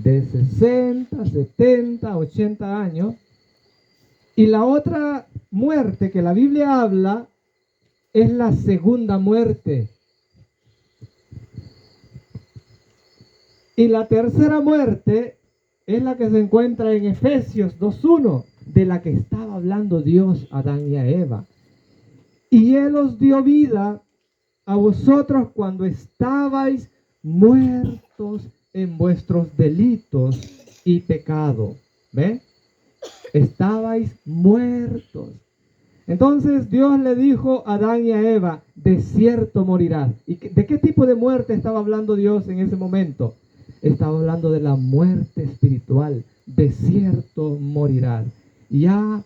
de 60, 70, 80 años. Y la otra muerte que la Biblia habla es la segunda muerte. Y la tercera muerte es la que se encuentra en Efesios 2:1, de la que estaba hablando Dios a Adán y a Eva. Y Él os dio vida a vosotros cuando estabais muertos en vuestros delitos y pecado. ¿Ven? Estabais muertos. Entonces Dios le dijo a Adán y a Eva, de cierto morirás. ¿Y de qué tipo de muerte estaba hablando Dios en ese momento? Estaba hablando de la muerte espiritual. De cierto morirás. Ya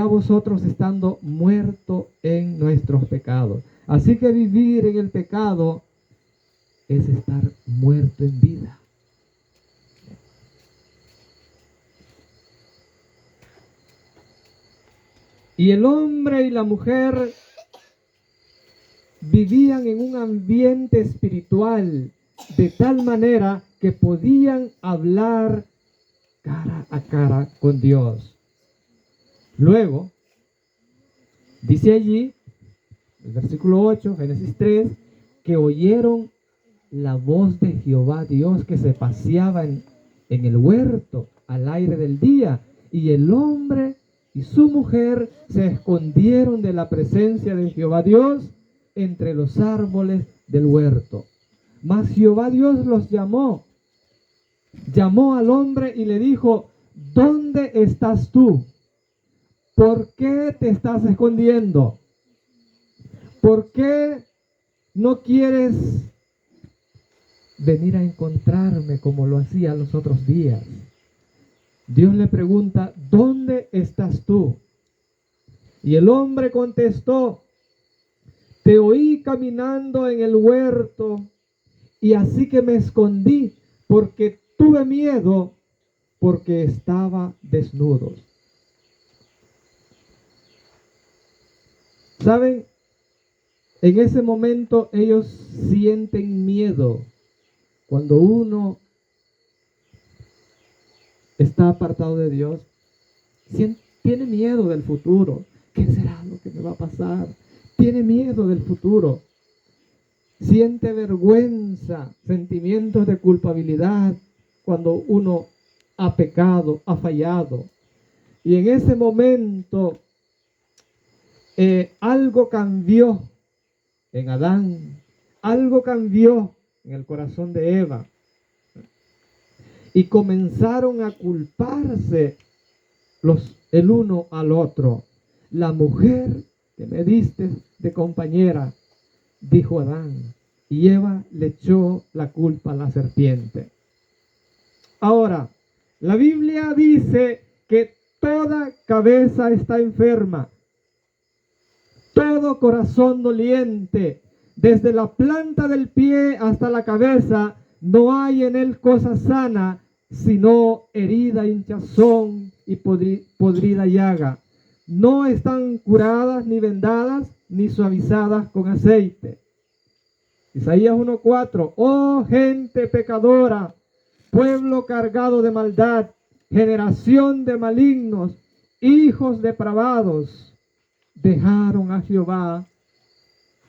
vosotros estando muertos en nuestros pecados. Así que vivir en el pecado es estar muerto en vida. Y el hombre y la mujer vivían en un ambiente espiritual de tal manera que podían hablar cara a cara con Dios. Luego, dice allí, el versículo 8, Génesis 3, que oyeron la voz de Jehová Dios que se paseaba en el huerto al aire del día, y el hombre y su mujer se escondieron de la presencia de Jehová Dios entre los árboles del huerto. Mas Jehová Dios los llamó al hombre y le dijo, ¿dónde estás tú? ¿Por qué te estás escondiendo? ¿Por qué no quieres venir a encontrarme como lo hacía los otros días? Dios le pregunta, ¿dónde estás tú? Y el hombre contestó, te oí caminando en el huerto y así que me escondí porque tuve miedo porque estaba desnudo. ¿Saben? En ese momento ellos sienten miedo. Cuando uno está apartado de Dios, tiene miedo del futuro. ¿Qué será lo que me va a pasar? Tiene miedo del futuro. Siente vergüenza, sentimientos de culpabilidad cuando uno ha pecado, ha fallado. Y en ese momento algo cambió en Adán, algo cambió en el corazón de Eva. Y comenzaron a culparse el uno al otro. La mujer que me diste de compañera, dijo Adán, y Eva le echó la culpa a la serpiente. Ahora, la Biblia dice que toda cabeza está enferma, todo corazón doliente, desde la planta del pie hasta la cabeza, no hay en él cosa sana, sino herida, hinchazón y podrida llaga. No están curadas ni vendadas ni suavizadas con aceite. Isaías 1:4, oh gente pecadora, pueblo cargado de maldad, generación de malignos, hijos depravados, dejaron a Jehová,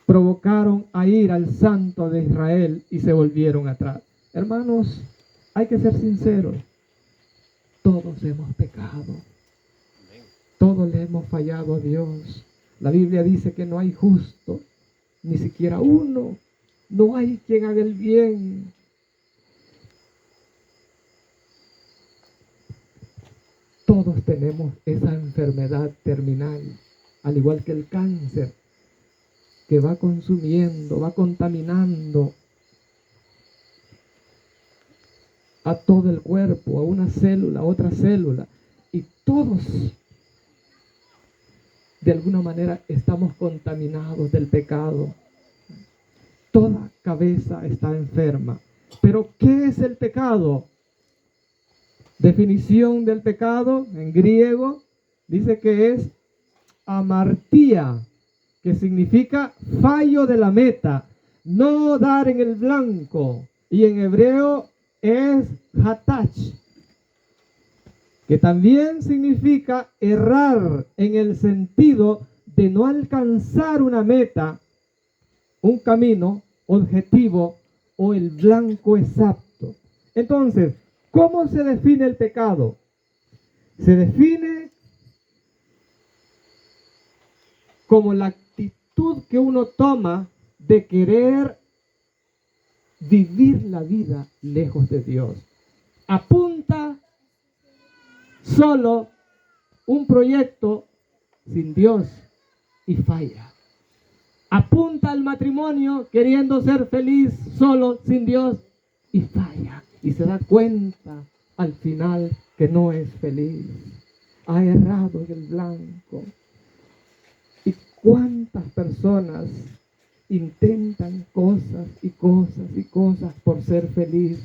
provocaron a ir al Santo de Israel y se volvieron atrás. Hermanos, hay que ser sinceros. Todos hemos pecado. Todos le hemos fallado a Dios. La Biblia dice que no hay justo, ni siquiera uno. No hay quien haga el bien. Todos tenemos esa enfermedad terminal, al igual que el cáncer, que va consumiendo, va contaminando a todo el cuerpo, a una célula, a otra célula. Y todos, de alguna manera, estamos contaminados del pecado. Toda cabeza está enferma. Pero, ¿qué es el pecado? Definición del pecado en griego dice que es amartía, que significa fallo de la meta, no dar en el blanco. Y en hebreo es hatach, que también significa errar en el sentido de no alcanzar una meta, un camino, objetivo o el blanco exacto. Entonces, ¿cómo se define el pecado? Se define como la actitud que uno toma de querer vivir la vida lejos de Dios. Apunta solo un proyecto sin Dios y falla. Apunta al matrimonio queriendo ser feliz solo sin Dios y falla. Y se da cuenta al final que no es feliz. Ha errado en el blanco. ¿Y cuántas personas intentan cosas y cosas y cosas por ser feliz,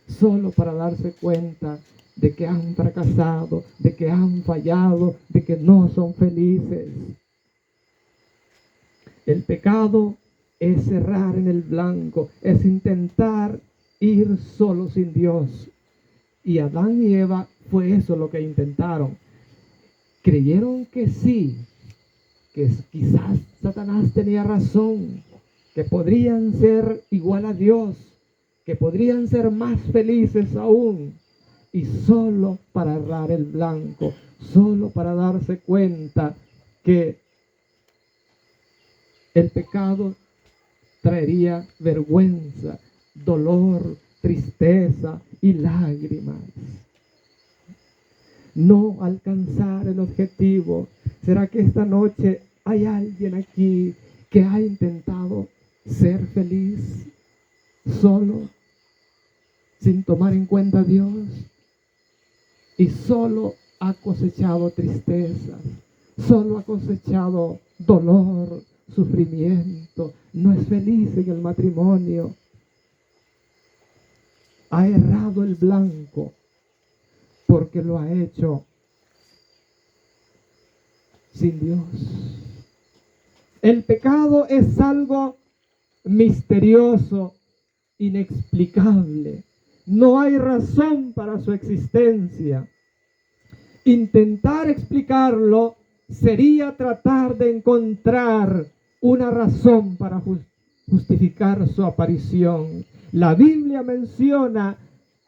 solo para darse cuenta de que han fracasado, de que han fallado, de que no son felices? El pecado es errar en el blanco, es intentar ir solo sin Dios. Y Adán y Eva fue eso lo que intentaron. Creyeron que sí, que quizás Satanás tenía razón, que podrían ser igual a Dios, que podrían ser más felices aún. Y solo para errar el blanco, solo para darse cuenta que el pecado traería vergüenza, dolor, tristeza y lágrimas. No alcanzar el objetivo. ¿Será que esta noche hay alguien aquí que ha intentado ser feliz solo, sin tomar en cuenta a Dios? Y solo ha cosechado tristezas, solo ha cosechado dolor, sufrimiento, no es feliz en el matrimonio. Ha errado el blanco porque lo ha hecho sin Dios. El pecado es algo misterioso, inexplicable. No hay razón para su existencia. Intentar explicarlo sería tratar de encontrar una razón para justificar su aparición. La Biblia menciona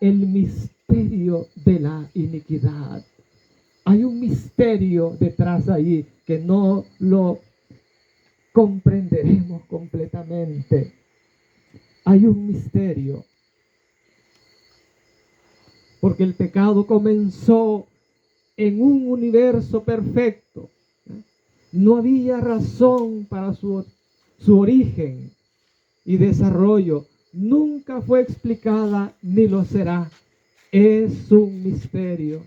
el misterio de la iniquidad. Hay un misterio detrás ahí que no lo comprenderemos completamente. Hay un misterio. Porque el pecado comenzó en un universo perfecto. No había razón para su origen y desarrollo. Nunca fue explicada ni lo será. Es un misterio.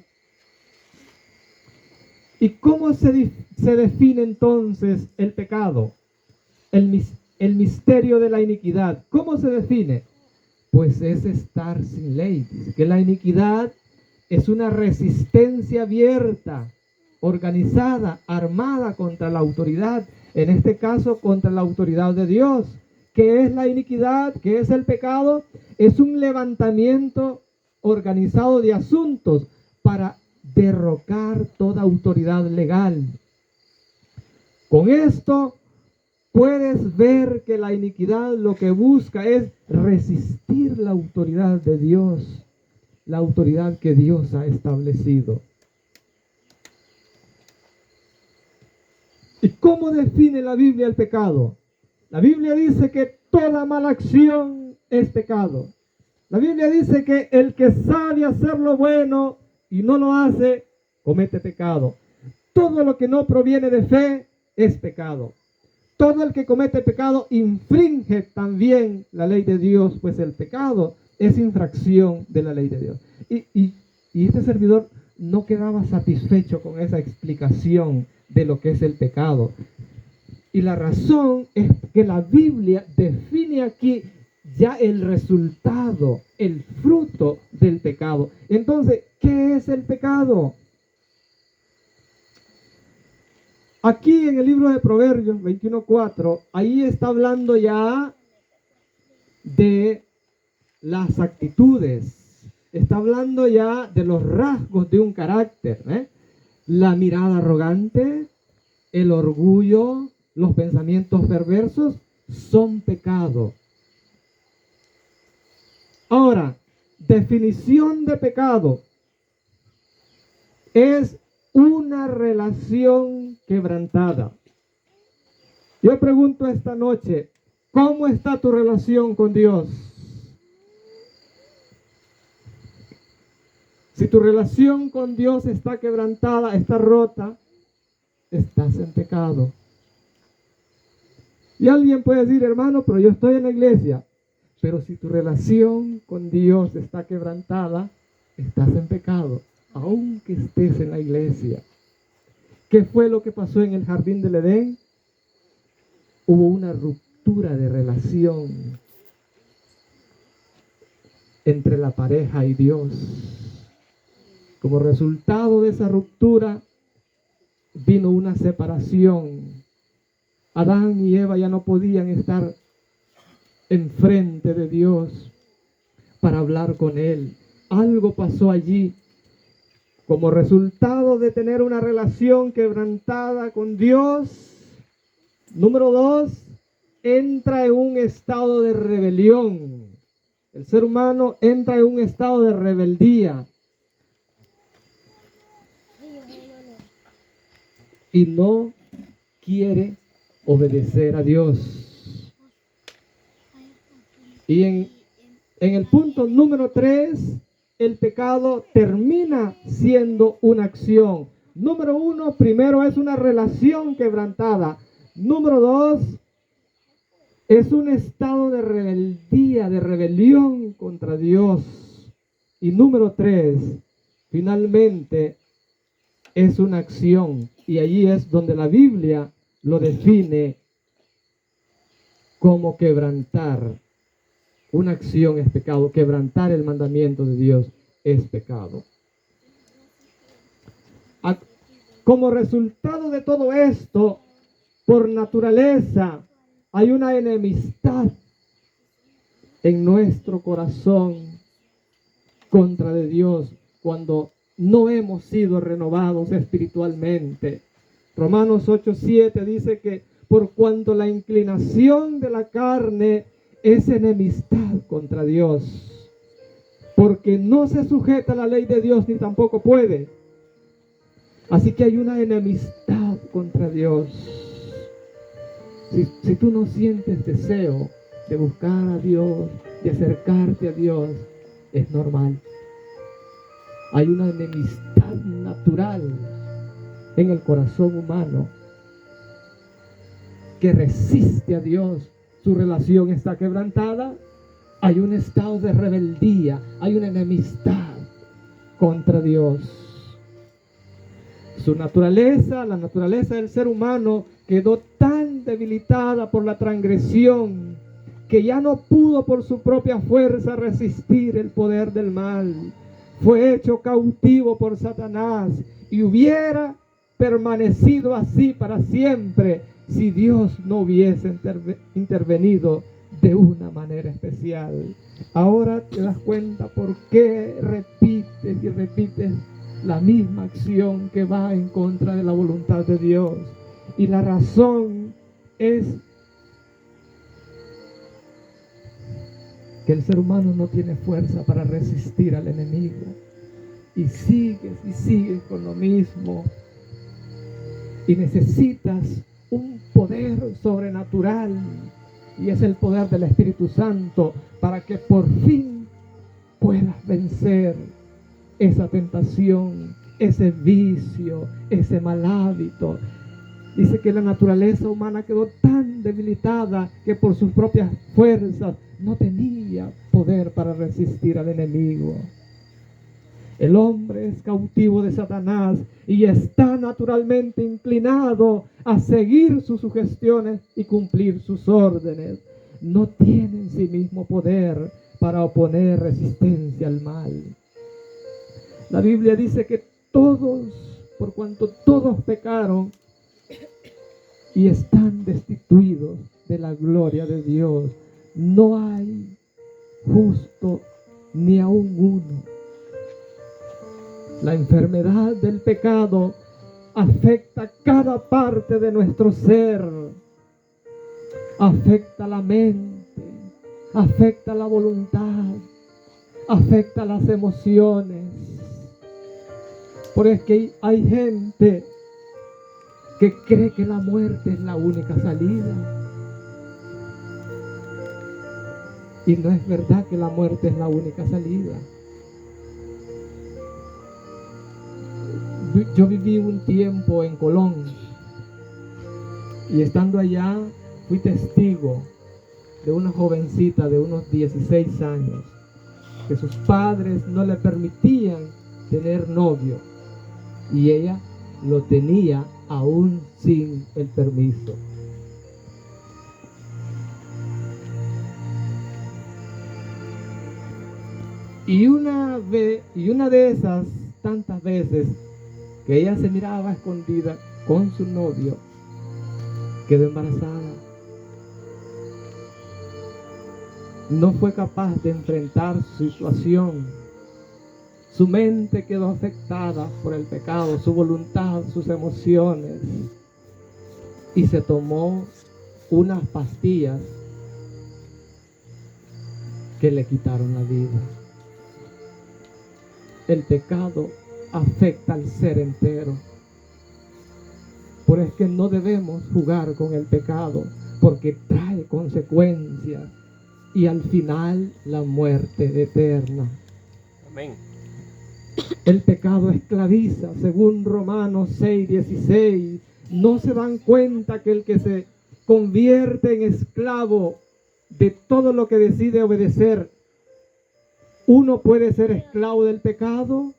¿Y cómo se define entonces el pecado? El misterio de la iniquidad. ¿Cómo se define? Pues es estar sin ley. Dice que la iniquidad es una resistencia abierta, organizada, armada contra la autoridad, en este caso contra la autoridad de Dios. ¿Qué es la iniquidad? ¿Qué es el pecado? Es un levantamiento organizado de asuntos para derrocar toda autoridad legal. Con esto puedes ver que la iniquidad lo que busca es resistir la autoridad de Dios, la autoridad que Dios ha establecido. ¿Y cómo define la Biblia el pecado? La Biblia dice que toda mala acción es pecado. La Biblia dice que el que sabe hacer lo bueno y no lo hace, comete pecado. Todo lo que no proviene de fe es pecado. Todo el que comete pecado infringe también la ley de Dios, pues el pecado es infracción de la ley de Dios. Y este servidor no quedaba satisfecho con esa explicación de lo que es el pecado. Y la razón es que la Biblia define aquí ya el resultado, el fruto del pecado. Entonces, ¿qué es el pecado? Aquí en el libro de Proverbios 21:4, ahí está hablando ya de las actitudes, está hablando ya de los rasgos de un carácter, ¿eh? La mirada arrogante, el orgullo, los pensamientos perversos son pecado. Ahora, definición de pecado es una relación quebrantada. Yo pregunto esta noche, ¿cómo está tu relación con Dios? Si tu relación con Dios está quebrantada, está rota, estás en pecado. Y alguien puede decir, hermano, pero yo estoy en la iglesia. Pero si tu relación con Dios está quebrantada, estás en pecado, aunque estés en la iglesia. ¿Qué fue lo que pasó en el jardín del Edén? Hubo una ruptura de relación entre la pareja y Dios. Como resultado de esa ruptura, vino una separación. Adán y Eva ya no podían estar enfrente de Dios para hablar con Él. Algo pasó allí. Como resultado de tener una relación quebrantada con Dios, número 2, entra en un estado de rebelión. El ser humano entra en un estado de rebeldía. Y no quiere obedecer a Dios. Y en el punto número 3, el pecado termina siendo una acción. Número 1, primero es una relación quebrantada. Número 2, es un estado de rebeldía, de rebelión contra Dios. Y número 3, finalmente, es una acción. Y allí es donde la Biblia lo define como quebrantar. Una acción es pecado. Quebrantar el mandamiento de Dios es pecado. Como resultado de todo esto, por naturaleza, hay una enemistad en nuestro corazón contra de Dios cuando no hemos sido renovados espiritualmente. Romanos 8:7 dice que por cuanto la inclinación de la carne es enemistad contra Dios, porque no se sujeta a la ley de Dios ni tampoco puede. Así que hay una enemistad contra Dios. Si tú no sientes deseo de buscar a Dios, de acercarte a Dios, es normal. Hay una enemistad natural en el corazón humano que resiste a Dios. Su relación está quebrantada. Hay un estado de rebeldía. Hay una enemistad contra Dios. Su naturaleza, la naturaleza del ser humano, quedó tan debilitada por la transgresión que ya no pudo por su propia fuerza resistir el poder del mal. Fue hecho cautivo por Satanás y hubiera permanecido así para siempre si Dios no hubiese intervenido de una manera especial. Ahora te das cuenta por qué repites y repites la misma acción que va en contra de la voluntad de Dios. Y la razón es que el ser humano no tiene fuerza para resistir al enemigo. Y sigues con lo mismo. Y necesitas un poder sobrenatural. Y es el poder del Espíritu Santo para que por fin puedas vencer esa tentación, ese vicio, ese mal hábito. Dice que la naturaleza humana quedó tan debilitada que por sus propias fuerzas no tenía poder para resistir al enemigo. El hombre es cautivo de Satanás y está naturalmente inclinado a seguir sus sugestiones y cumplir sus órdenes. No tiene en sí mismo poder para oponer resistencia al mal. La Biblia dice que todos, por cuanto todos pecaron y están destituidos de la gloria de Dios, no hay justo ni aún uno. La enfermedad del pecado afecta cada parte de nuestro ser. Afecta la mente, afecta la voluntad, afecta las emociones. Por eso es que hay gente que cree que la muerte es la única salida. Y no es verdad que la muerte es la única salida. Yo viví un tiempo en Colón y estando allá fui testigo de una jovencita de unos 16 años que sus padres no le permitían tener novio y ella lo tenía aún sin el permiso. Y una de esas tantas veces que ella se miraba escondida con su novio, quedó embarazada. No fue capaz de enfrentar su situación. Su mente quedó afectada por el pecado, su voluntad, sus emociones. Y se tomó unas pastillas que le quitaron la vida. El pecado afecta al ser entero. Por eso es que no debemos jugar con el pecado, porque trae consecuencias y al final la muerte eterna. Amén. El pecado esclaviza, según Romanos 6:16. No se dan cuenta que el que se convierte en esclavo de todo lo que decide obedecer, uno puede ser esclavo del pecado,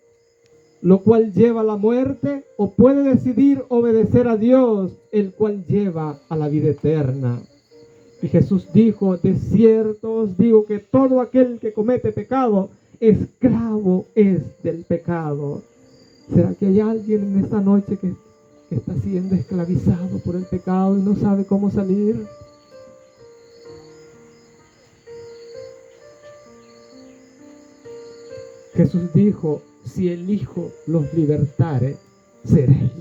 lo cual lleva a la muerte, o puede decidir obedecer a Dios, el cual lleva a la vida eterna. Y Jesús dijo: de cierto os digo que todo aquel que comete pecado, esclavo es del pecado. ¿Será que hay alguien en esta noche que está siendo esclavizado por el pecado y no sabe cómo salir? Jesús dijo: si el Hijo los libertare, seréis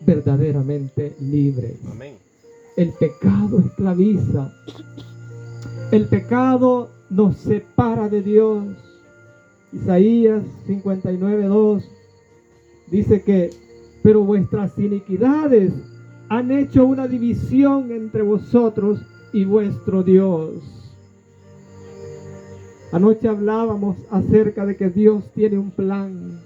verdaderamente libres. Amén. El pecado esclaviza. El pecado nos separa de Dios. Isaías 59:2 dice que: pero vuestras iniquidades han hecho una división entre vosotros y vuestro Dios. Anoche hablábamos acerca de que Dios tiene un plan.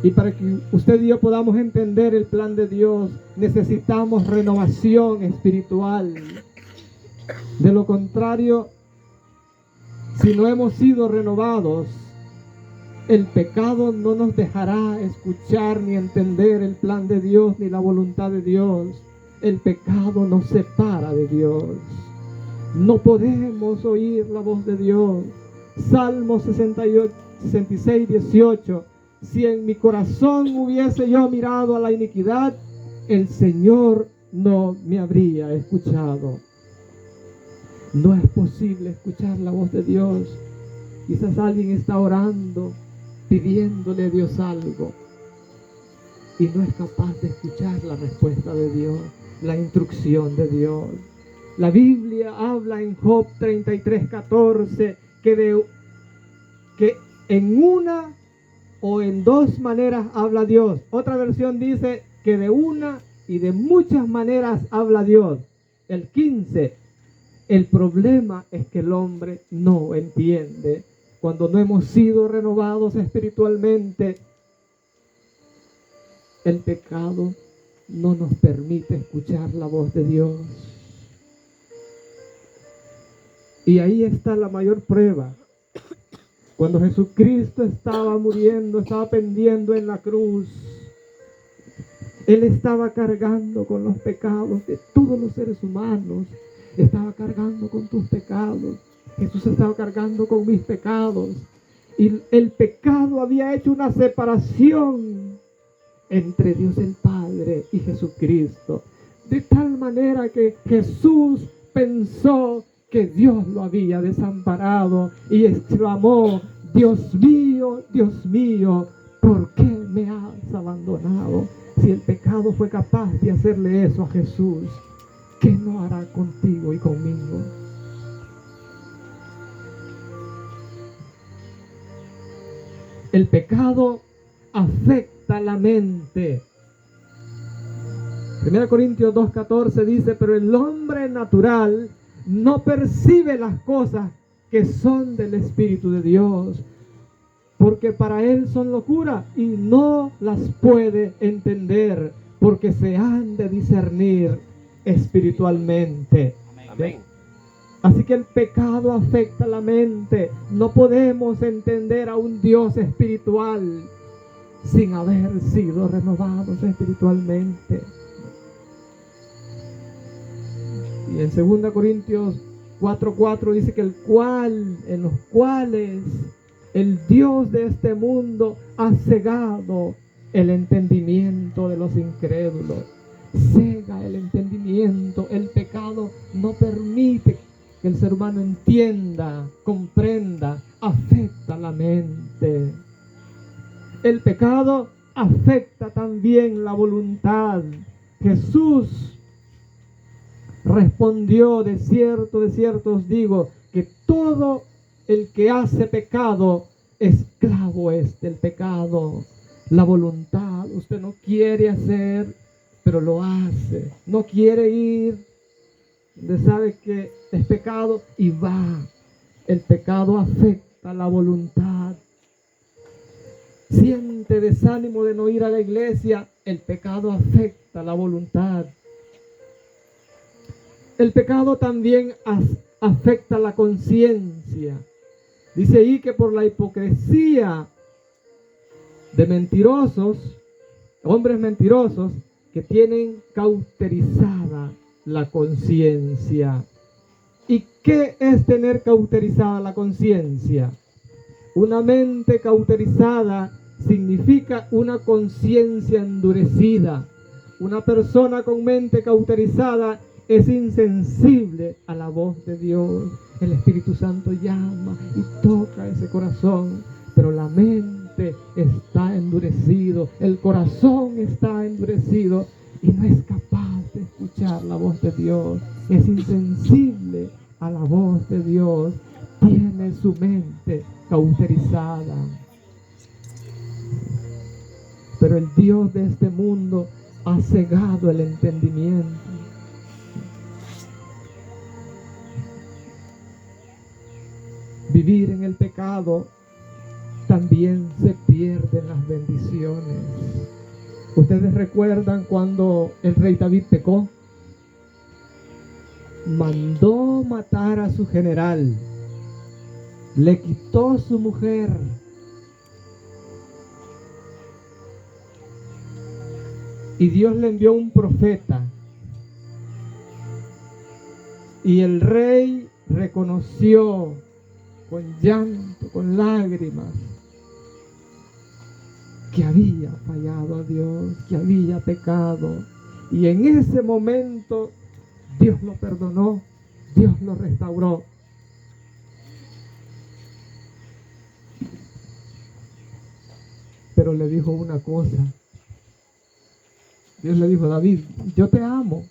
Y para que usted y yo podamos entender el plan de Dios, necesitamos renovación espiritual. De lo contrario, si no hemos sido renovados, el pecado no nos dejará escuchar ni entender el plan de Dios ni la voluntad de Dios. El pecado nos separa de Dios. No podemos oír la voz de Dios. Salmo 66:18. Si en mi corazón hubiese yo mirado a la iniquidad, el Señor no me habría escuchado. No es posible escuchar la voz de Dios. Quizás alguien está orando, pidiéndole a Dios algo, y no es capaz de escuchar la respuesta de Dios, la instrucción de Dios. La Biblia habla en Job 33:14 que en una o en dos maneras habla Dios. Otra versión dice que de una y de muchas maneras habla Dios. El 15, el problema es que el hombre no entiende. Cuando no hemos sido renovados espiritualmente, el pecado no nos permite escuchar la voz de Dios. Y ahí está la mayor prueba. Cuando Jesucristo estaba muriendo, estaba pendiendo en la cruz, Él estaba cargando con los pecados de todos los seres humanos. Estaba cargando con tus pecados. Jesús estaba cargando con mis pecados. Y el pecado había hecho una separación entre Dios el Padre y Jesucristo. De tal manera que Jesús pensó que Dios lo había desamparado y exclamó: Dios mío, ¿por qué me has abandonado? Si el pecado fue capaz de hacerle eso a Jesús, ¿qué no hará contigo y conmigo? El pecado afecta la mente. 1 Corintios 2:14 dice, pero el hombre natural no percibe las cosas que son del Espíritu de Dios, porque para él son locura y no las puede entender, porque se han de discernir espiritualmente. Amén. Así que el pecado afecta la mente. No podemos entender a un Dios espiritual sin haber sido renovados espiritualmente. Y en 2 Corintios 4:4 dice que en los cuales el Dios de este mundo ha cegado el entendimiento de los incrédulos. Cega el entendimiento. El pecado no permite que el ser humano entienda, comprenda, afecta la mente. El pecado afecta también la voluntad. Jesús respondió, de cierto os digo, que todo el que hace pecado, esclavo es del pecado. La voluntad, usted no quiere hacer, pero lo hace. No quiere ir, usted sabe que es pecado y va. El pecado afecta la voluntad. Siente desánimo de no ir a la iglesia, el pecado afecta la voluntad. El pecado también afecta la conciencia. Dice ahí que por la hipocresía de mentirosos, hombres mentirosos, que tienen cauterizada la conciencia. ¿Y qué es tener cauterizada la conciencia? Una mente cauterizada significa una conciencia endurecida. Una persona con mente cauterizada es insensible a la voz de Dios. El Espíritu Santo llama y toca ese corazón, pero la mente está endurecido, el corazón está endurecido y no es capaz de escuchar la voz de Dios. Es insensible a la voz de Dios, tiene su mente cauterizada. Pero el Dios de este mundo ha cegado el entendimiento. Vivir en el pecado, también se pierden las bendiciones. ¿Ustedes recuerdan cuando el rey David pecó? Mandó matar a su general, le quitó su mujer, y Dios le envió un profeta, y el rey reconoció con llanto, con lágrimas, que había fallado a Dios, que había pecado. Y en ese momento Dios lo perdonó, Dios lo restauró. Pero le dijo una cosa. Dios le dijo: David, yo te amo,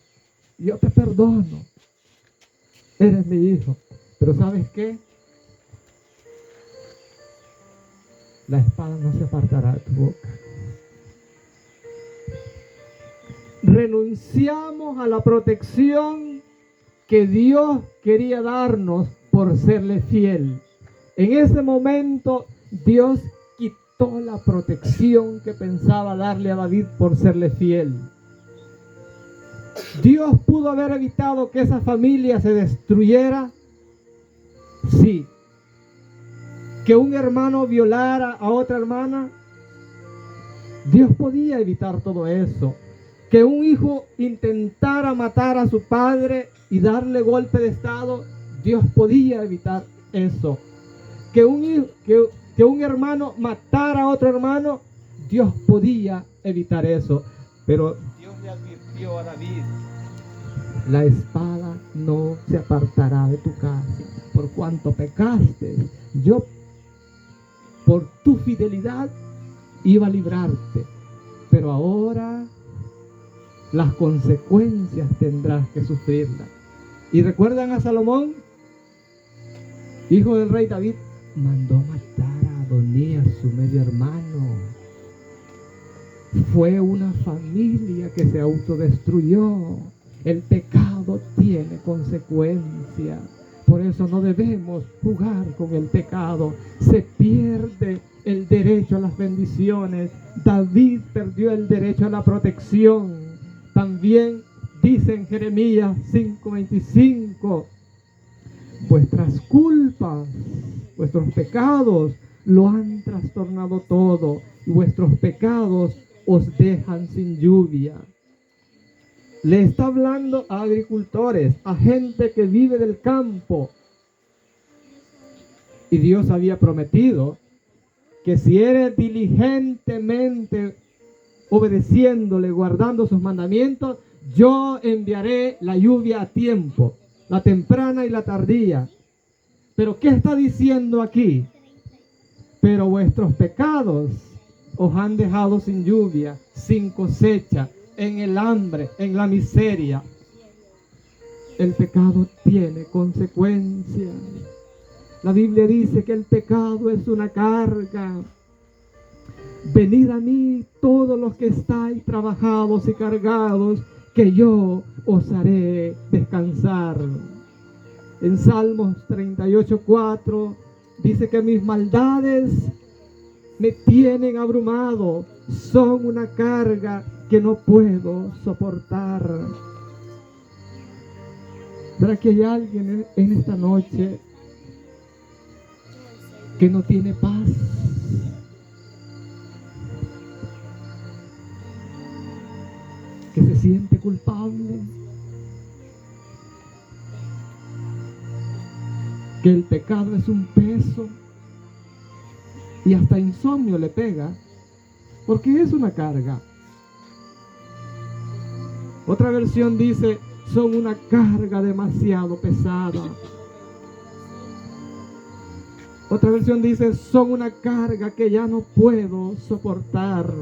yo te perdono, eres mi hijo. Pero ¿sabes qué? La espada no se apartará de tu boca. Renunciamos a la protección que Dios quería darnos por serle fiel. En ese momento Dios quitó la protección que pensaba darle a David por serle fiel. Dios pudo haber evitado que esa familia se destruyera. Sí. Que un hermano violara a otra hermana, Dios podía evitar todo eso. Que un hijo intentara matar a su padre y darle golpe de estado, Dios podía evitar eso. Que un hermano matara a otro hermano, Dios podía evitar eso. Pero Dios le advirtió a David: la espada no se apartará de tu casa. Por cuanto pecaste, yo por tu fidelidad iba a librarte, pero ahora las consecuencias tendrás que sufrirlas. ¿Y recuerdan a Salomón, hijo del rey David? Mandó matar a Adonías, su medio hermano. Fue una familia que se autodestruyó. El pecado tiene consecuencias. Por eso no debemos jugar con el pecado. Se pierde el derecho a las bendiciones. David perdió el derecho a la protección. También dice en Jeremías 5:25, vuestras culpas, vuestros pecados lo han trastornado todo, y vuestros pecados os dejan sin lluvia. Le está hablando a agricultores, a gente que vive del campo. Y Dios había prometido que si eres diligentemente obedeciéndole, guardando sus mandamientos, yo enviaré la lluvia a tiempo, la temprana y la tardía. Pero ¿qué está diciendo aquí? Pero vuestros pecados os han dejado sin lluvia, sin cosecha, en el hambre, en la miseria. El pecado tiene consecuencias. La Biblia dice que el pecado es una carga. Venid a mí todos los que estáis trabajados y cargados, que yo os haré descansar. En Salmos 38:4 dice que mis maldades me tienen abrumado, son una carga que no puedo soportar. ¿Será que hay alguien en esta noche que no tiene paz? Que se siente culpable, que el pecado es un peso y hasta insomnio le pega, porque es una carga. Otra versión dice, son una carga demasiado pesada. Otra versión dice, son una carga que ya no puedo soportar.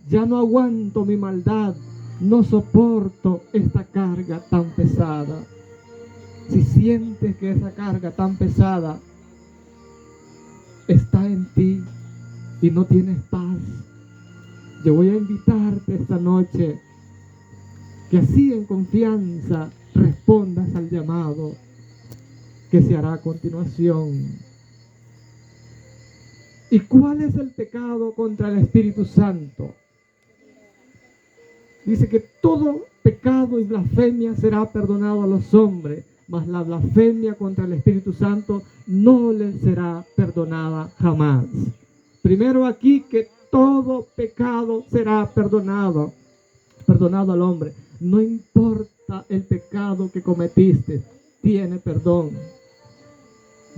Ya no aguanto mi maldad, no soporto esta carga tan pesada. Si sientes que esa carga tan pesada está en ti y no tienes paz, yo voy a invitarte esta noche que así en confianza respondas al llamado que se hará a continuación. ¿Y cuál es el pecado contra el Espíritu Santo? Dice que todo pecado y blasfemia será perdonado a los hombres, mas la blasfemia contra el Espíritu Santo no le será perdonada jamás. Primero aquí que todo pecado será perdonado al hombre. No importa el pecado que cometiste, tiene perdón.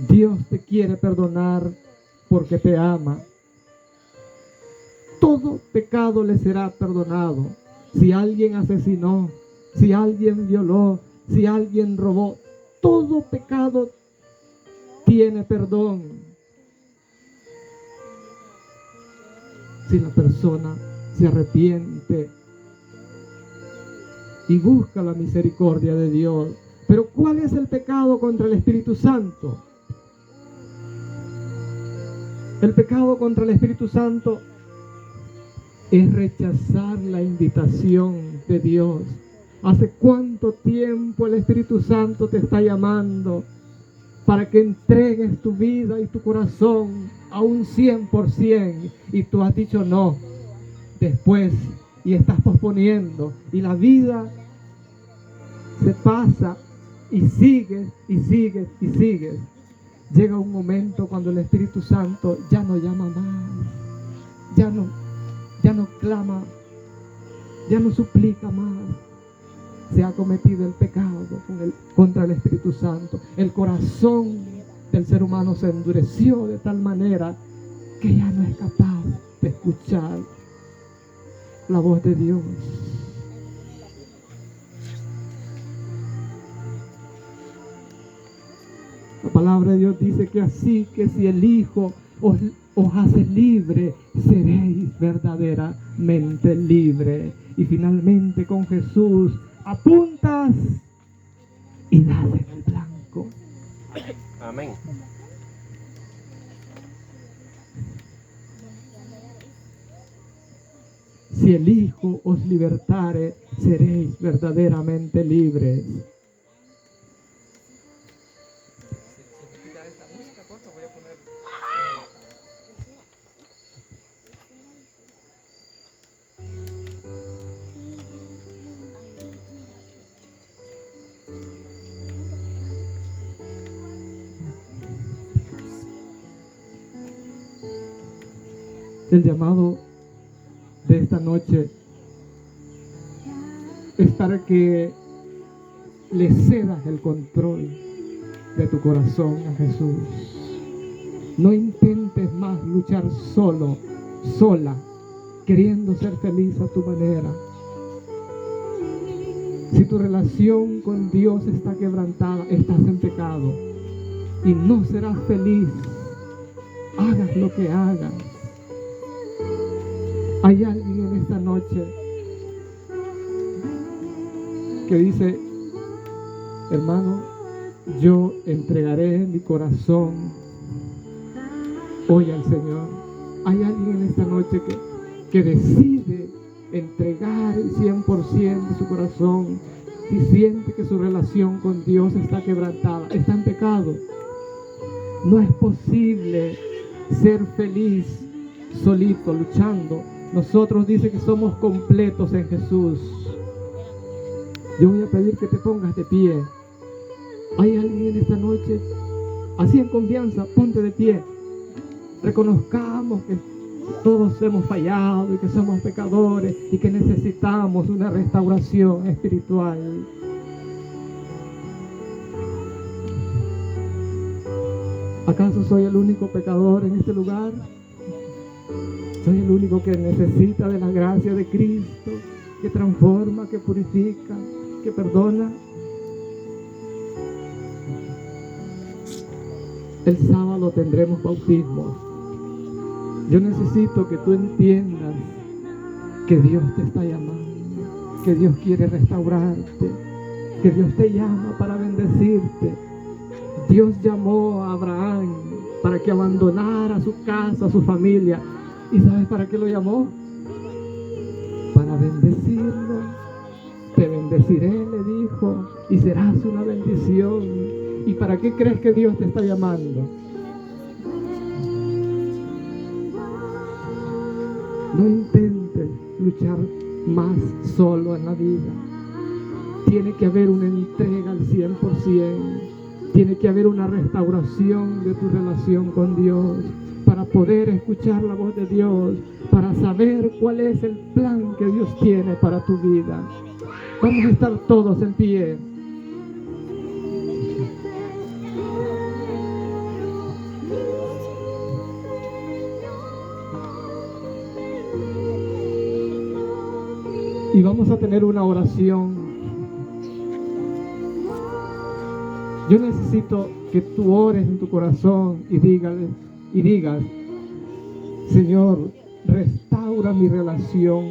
Dios te quiere perdonar porque te ama. Todo pecado le será perdonado. Si alguien asesinó, si alguien violó, si alguien robó, todo pecado tiene perdón. Si la persona se arrepiente y busca la misericordia de Dios. Pero ¿cuál es el pecado contra el Espíritu Santo? El pecado contra el Espíritu Santo es rechazar la invitación de Dios. ¿Hace cuánto tiempo el Espíritu Santo te está llamando para que entregues tu vida y tu corazón a un 100%? Y tú has dicho no, después, y estás posponiendo, y la vida se pasa y sigues y sigues y sigues. Llega un momento cuando el Espíritu Santo ya no llama más, ya no clama, ya no suplica más. Se ha cometido el pecado contra el Espíritu Santo. El corazón del ser humano se endureció de tal manera que ya no es capaz de escuchar la voz de Dios. La palabra de Dios dice que así que si el Hijo os hace libre, seréis verdaderamente libre. Y finalmente con Jesús apuntas y das en el blanco. Amén. Si el Hijo os libertare, seréis verdaderamente libres. El llamado de esta noche es para que le cedas el control de tu corazón a Jesús. No intentes más luchar solo, sola, queriendo ser feliz a tu manera. Si tu relación con Dios está quebrantada, estás en pecado y no serás feliz, hagas lo que hagas. Hay alguien en esta noche que dice: hermano, yo entregaré mi corazón hoy al Señor. Hay alguien en esta noche que decide entregar el 100% de su corazón y siente que su relación con Dios está quebrantada, está en pecado. No es posible ser feliz solito, luchando. Nosotros dice que somos completos en Jesús. Yo voy a pedir que te pongas de pie. Hay alguien en esta noche, así en confianza, ponte de pie. Reconozcamos que todos hemos fallado y que somos pecadores y que necesitamos una restauración espiritual. ¿Acaso soy el único pecador en este lugar? Soy el único que necesita de la gracia de Cristo, que transforma, que purifica, que perdona. El sábado tendremos bautismos. Yo necesito que tú entiendas que Dios te está llamando, que Dios quiere restaurarte, que Dios te llama para bendecirte. Dios llamó a Abraham para que abandonara su casa, su familia. ¿Y sabes para qué lo llamó? Para bendecirlo. Te bendeciré, le dijo, y serás una bendición. ¿Y para qué crees que Dios te está llamando? No intentes luchar más solo en la vida. Tiene que haber una entrega al 100%. Tiene que haber una restauración de tu relación con Dios para poder escuchar la voz de Dios, para saber cuál es el plan que Dios tiene para tu vida. Vamos a estar todos en pie. Y vamos a tener una oración. Yo necesito que tú ores en tu corazón y digas: Señor, restaura mi relación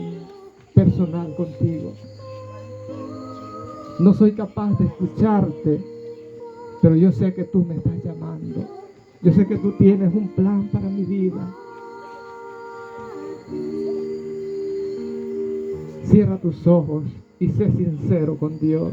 personal contigo. No soy capaz de escucharte, pero yo sé que tú me estás llamando. Yo sé que tú tienes un plan para mi vida. Cierra tus ojos y sé sincero con Dios.